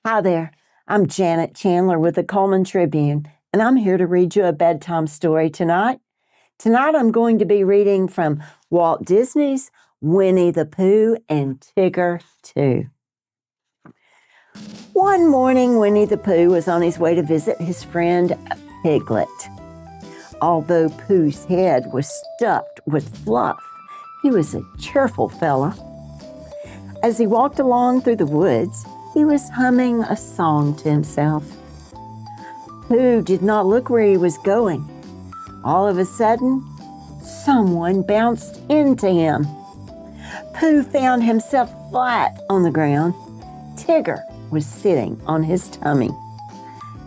Hi there, I'm Janet Chandler with the Cullman Tribune, and I'm here to read you a bedtime story tonight. Tonight I'm going to be reading from Walt Disney's Winnie the Pooh and Tigger 2. One morning, Winnie the Pooh was on his way to visit his friend Piglet. Although Pooh's head was stuffed with fluff, he was a cheerful fella. As he walked along through the woods, he was humming a song to himself. Pooh did not look where he was going. All of a sudden, someone bounced into him. Pooh found himself flat on the ground. Tigger was sitting on his tummy.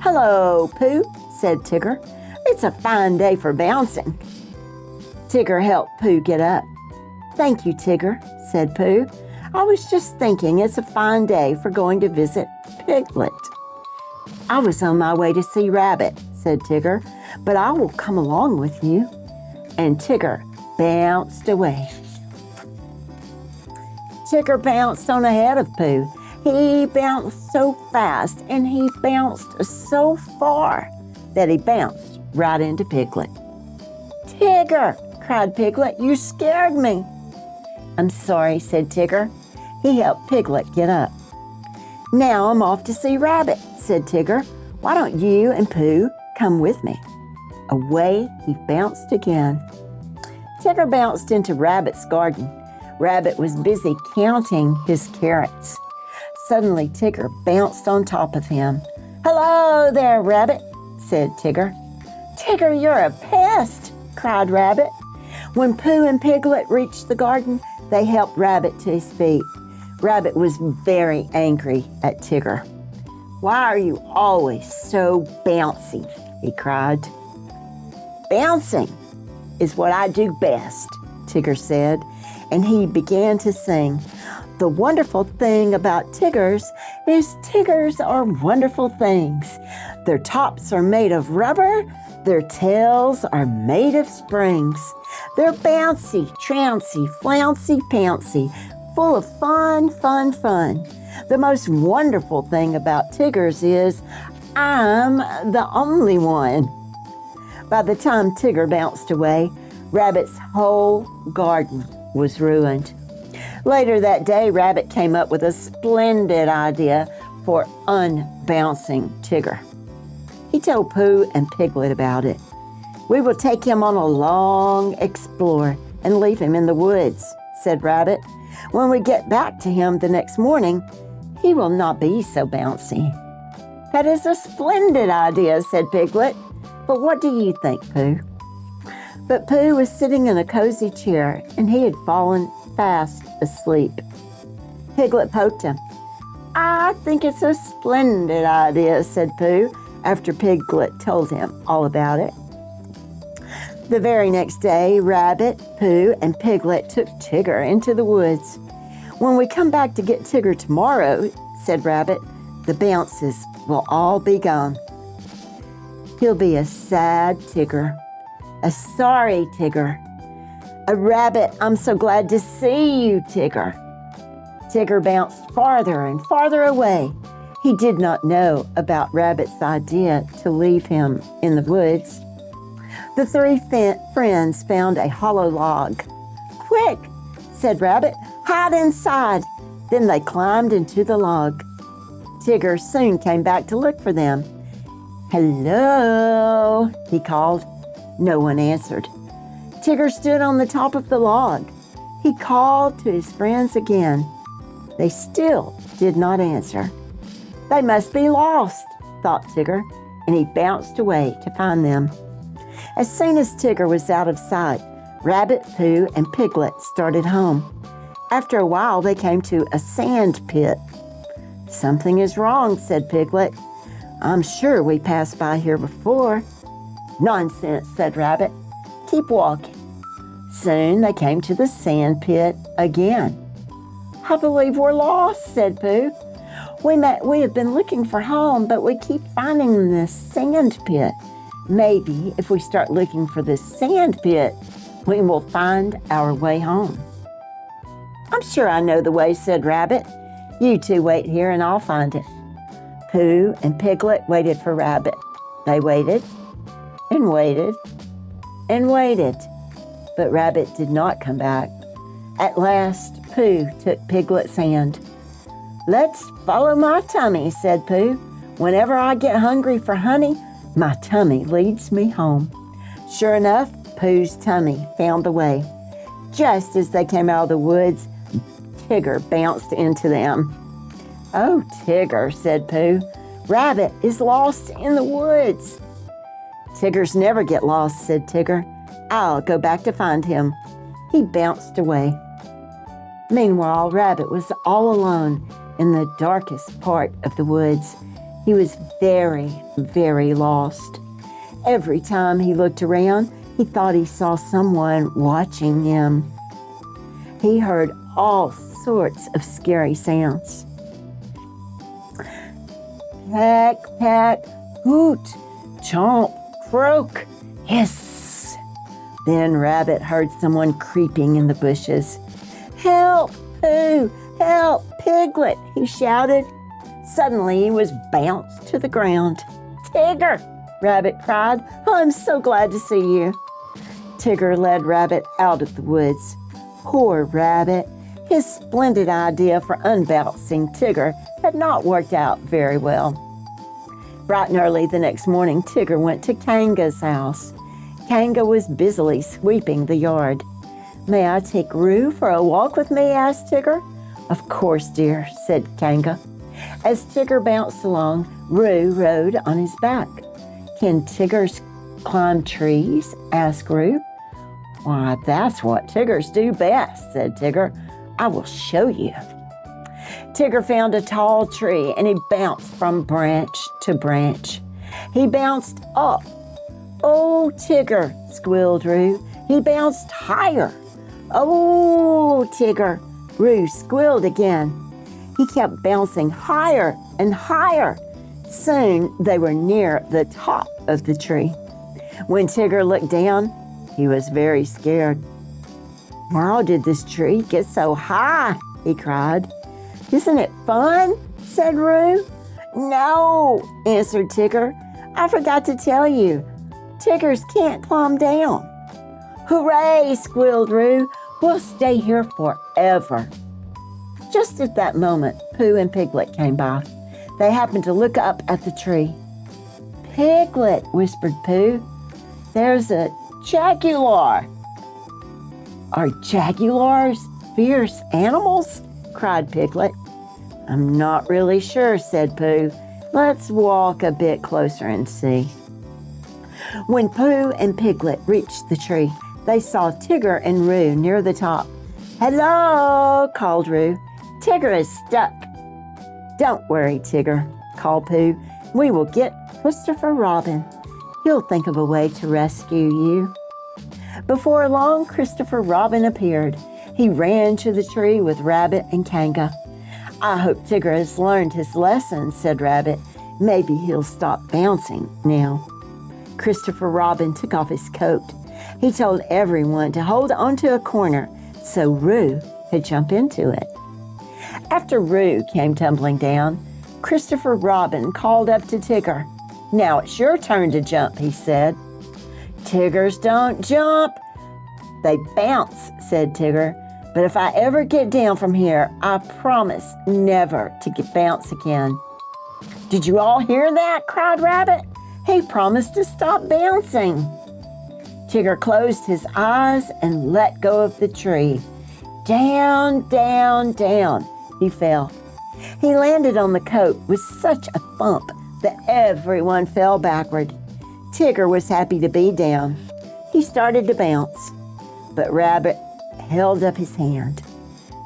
"Hello, Pooh," said Tigger. "It's a fine day for bouncing." Tigger helped Pooh get up. "Thank you, Tigger," said Pooh. "I was just thinking it's a fine day for going to visit Piglet." "I was on my way to see Rabbit," said Tigger, "but I will come along with you." And Tigger bounced away. Tigger bounced on ahead of Pooh. He bounced so fast and he bounced so far that he bounced right into Piglet. "Tigger!" cried Piglet. "You scared me." "I'm sorry," said Tigger. He helped Piglet get up. "Now I'm off to see Rabbit," said Tigger. "Why don't you and Pooh come with me?" Away he bounced again. Tigger bounced into Rabbit's garden. Rabbit was busy counting his carrots. Suddenly Tigger bounced on top of him. "Hello there, Rabbit," said Tigger. "Tigger, you're a pest," cried Rabbit. When Pooh and Piglet reached the garden, they helped Rabbit to his feet. Rabbit was very angry at Tigger. "Why are you always so bouncy?" he cried. "Bouncing is what I do best," Tigger said, and he began to sing. "The wonderful thing about Tiggers is Tiggers are wonderful things. Their tops are made of rubber, their tails are made of springs. They're bouncy, trouncy, flouncy, pouncy, full of fun, fun, fun. The most wonderful thing about Tiggers is I'm the only one." By the time Tigger bounced away, Rabbit's whole garden was ruined. Later that day, Rabbit came up with a splendid idea for unbouncing Tigger. He told Pooh and Piglet about it. "We will take him on a long explore and leave him in the woods," said Rabbit. "When we get back to him the next morning, he will not be so bouncy." "That is a splendid idea," said Piglet. "But what do you think, Pooh?" But Pooh was sitting in a cozy chair and he had fallen fast asleep. Piglet poked him. "I think it's a splendid idea," said Pooh, after Piglet told him all about it. The very next day, Rabbit, Pooh, and Piglet took Tigger into the woods. "When we come back to get Tigger tomorrow," said Rabbit, "the bounces will all be gone. He'll be a sad Tigger, a sorry Tigger, a Rabbit, I'm so glad to see you, Tigger." Tigger bounced farther and farther away. He did not know about Rabbit's idea to leave him in the woods. The three friends found a hollow log. "Quick," said Rabbit, "hide inside." Then they climbed into the log. Tigger soon came back to look for them. "Hello," he called. No one answered. Tigger stood on the top of the log. He called to his friends again. They still did not answer. "They must be lost," thought Tigger, and he bounced away to find them. As soon as Tigger was out of sight, Rabbit, Pooh, and Piglet started home. After a while, they came to a sand pit. "Something is wrong," said Piglet. "I'm sure we passed by here before." "Nonsense," said Rabbit. "Keep walking." Soon they came to the sand pit again. "I believe we're lost," said Pooh. We have been looking for home, but we keep finding this sand pit. Maybe if we start looking for this sand pit, we will find our way home." "I'm sure I know the way," said Rabbit. "You two wait here and I'll find it." Pooh and Piglet waited for Rabbit. They waited and waited and waited, but Rabbit did not come back. At last, Pooh took Piglet's hand. "Let's follow my tummy," said Pooh. "Whenever I get hungry for honey, my tummy leads me home." Sure enough, Pooh's tummy found the way. Just as they came out of the woods, Tigger bounced into them. "Oh, Tigger," said Pooh, "Rabbit is lost in the woods." "Tiggers never get lost," said Tigger. "I'll go back to find him." He bounced away. Meanwhile, Rabbit was all alone in the darkest part of the woods. He was very, very lost. Every time he looked around, he thought he saw someone watching him. He heard all sorts of scary sounds. Peck, peck, hoot, chomp, croak, hiss. Then Rabbit heard someone creeping in the bushes. "Help, Pooh! Help, Piglet!" he shouted. Suddenly he was bounced to the ground. "Tigger!" Rabbit cried. "I'm so glad to see you." Tigger led Rabbit out of the woods. Poor Rabbit. His splendid idea for unbouncing Tigger had not worked out very well. Bright and early the next morning, Tigger went to Kanga's house. Kanga was busily sweeping the yard. "May I take Roo for a walk with me?" asked Tigger. "Of course, dear," said Kanga. As Tigger bounced along, Roo rode on his back. "Can Tiggers climb trees?" asked Roo. "Why, that's what Tiggers do best," said Tigger. "I will show you." Tigger found a tall tree and he bounced from branch to branch. He bounced up. "Oh, Tigger," squealed Roo. He bounced higher. "Oh, Tigger," Roo squealed again. He kept bouncing higher and higher. Soon they were near the top of the tree. When Tigger looked down, he was very scared. "How did this tree get so high?" he cried. "Isn't it fun?" said Roo. "No," answered Tigger. "I forgot to tell you. Tiggers can't climb down." "Hooray!" squealed Roo. "We'll stay here forever." Just at that moment, Pooh and Piglet came by. They happened to look up at the tree. "Piglet," whispered Pooh, "there's a jaguar." "Are jaguars fierce animals?" cried Piglet. "I'm not really sure," said Pooh. "Let's walk a bit closer and see." When Pooh and Piglet reached the tree, they saw Tigger and Roo near the top. "Hello," called Roo. "Tigger is stuck." "Don't worry, Tigger," called Pooh. "We will get Christopher Robin. He'll think of a way to rescue you." Before long, Christopher Robin appeared. He ran to the tree with Rabbit and Kanga. "I hope Tigger has learned his lesson," said Rabbit. "Maybe he'll stop bouncing now." Christopher Robin took off his coat. He told everyone to hold onto a corner so Roo could jump into it. After Roo came tumbling down, Christopher Robin called up to Tigger. "Now it's your turn to jump," he said. "Tiggers don't jump. They bounce," said Tigger. "But if I ever get down from here, I promise never to bounce again." "Did you all hear that?" cried Rabbit. "He promised to stop bouncing." Tigger closed his eyes and let go of the tree. Down, down, down he fell. He landed on the coat with such a thump that everyone fell backward. Tigger was happy to be down. He started to bounce, but Rabbit held up his hand.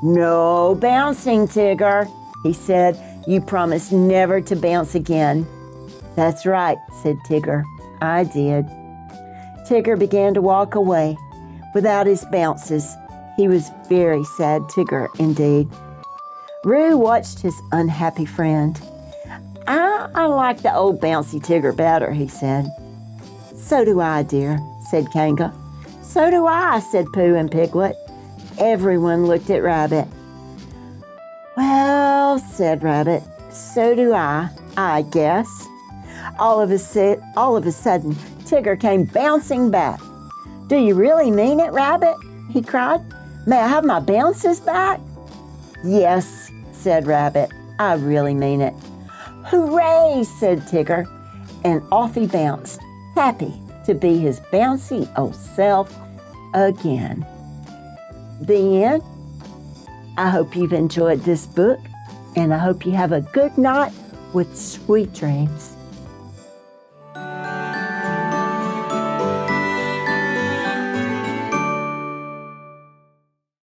"No bouncing, Tigger," he said. "You promised never to bounce again." "That's right," said Tigger. "I did." Tigger began to walk away. Without his bounces, he was very sad Tigger indeed. Roo watched his unhappy friend. I like the old bouncy Tigger better," he said. "So do I, dear," said Kanga. "So do I," said Pooh and Piglet. Everyone looked at Rabbit. "Well," said Rabbit, "so do I. I guess. All of a sudden, Tigger came bouncing back. Do you really mean it, Rabbit? He cried. May I have my bounces back? Yes, said Rabbit. I really mean it. Hooray, said Tigger. And off he bounced, happy to be his bouncy old self again. The end. I hope you've enjoyed this book, and I hope you have a good night with sweet dreams.